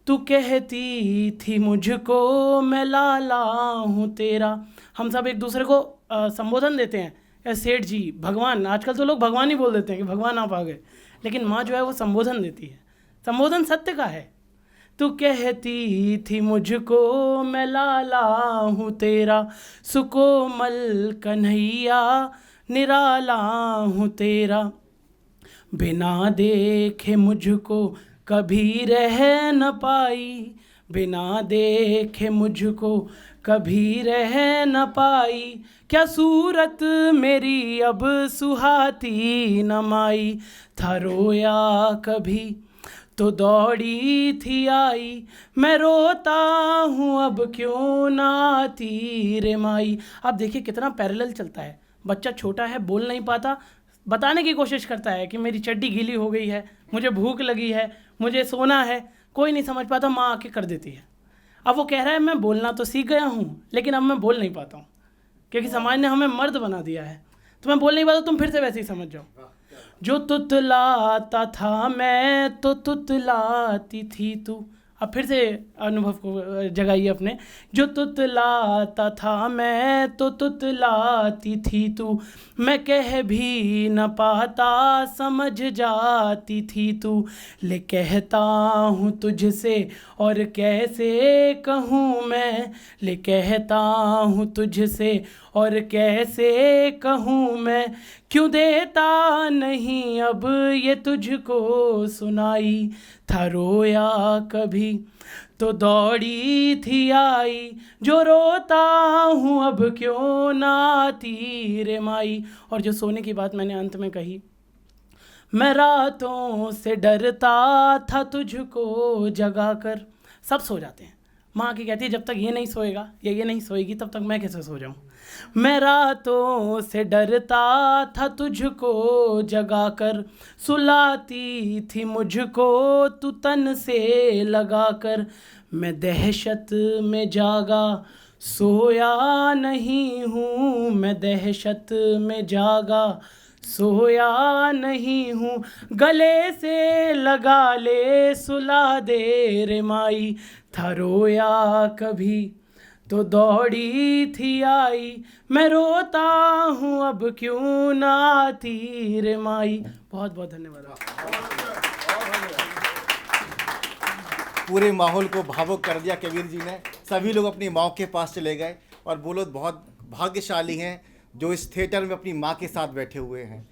तू कहती थी मुझको मैं लाला हूँ तेरा। हम सब एक दूसरे को संबोधन देते हैं, या सेठ जी, भगवान। आजकल तो लोग भगवान ही बोल देते हैं कि भगवान आप आ गए, लेकिन माँ जो है वो संबोधन देती है। संबोधन सत्य का है। तू कहती थी मुझको मैं लाला हूँ तेरा, सुकोमल कन्हैया निराला हूँ तेरा। बिना देखे मुझको कभी रह न पाई, बिना देखे मुझको कभी रह न पाई। क्या सूरत मेरी अब सुहाती न माई, था रोया कभी तो दौड़ी थी आई। मैं रोता हूँ अब क्यों ना आती रे माई। आप देखिए कितना पैरेलल चलता है। बच्चा छोटा है, बोल नहीं पाता, बताने की कोशिश करता है कि मेरी चड्डी गीली हो गई है, मुझे भूख लगी है, मुझे सोना है। कोई नहीं समझ पाता, माँ आके कर देती है। अब वो कह रहा है मैं बोलना तो सीख गया हूँ, लेकिन अब मैं बोल नहीं पाता हूँ, क्योंकि समाज ने हमें मर्द बना दिया है। तो मैं बोल नहीं पाता, तुम फिर से वैसे ही समझ जाओ। जो तुतलाता था मैं तो तुतलाती थी तू। अब फिर से अनुभव को जगाइए अपने। जो तुतलाता था मैं तो तुतलाती थी तू, मैं कह भी न पाता समझ जाती थी तू। ले कहता हूँ तुझसे और कैसे कहूँ मैं, ले कहता हूँ तुझसे और कैसे कहूँ मैं। क्यों देता नहीं अब ये तुझको सुनाई, था रोया कभी तो दौड़ी थी आई। जो रोता हूँ अब क्यों ना आती रे माई। और जो सोने की बात मैंने अंत में कही, मैं रातों से डरता था तुझको जगा कर। सब सो जाते हैं, माँ की कहती है जब तक ये नहीं सोएगा या ये नहीं सोएगी तब तक मैं कैसे सो जाऊँ। मैं रातों से डरता था तुझको जगा कर, सुलाती थी मुझको तू तन से लगा कर। मैं दहशत में जागा सोया नहीं हूँ, मैं दहशत में जागा सोया नहीं हूँ। गले से लगा ले सुला दे रे माई, था रोया कभी तो दौड़ी थी आई। मैं रोता हूँ अब क्यों ना आती रे माई। बहुत बहुत धन्यवाद। पूरे माहौल को भावुक कर दिया कबीर जी ने। सभी लोग अपनी माँ के पास चले गए और वो लोग बहुत भाग्यशाली हैं जो इस थिएटर में अपनी माँ के साथ बैठे हुए हैं।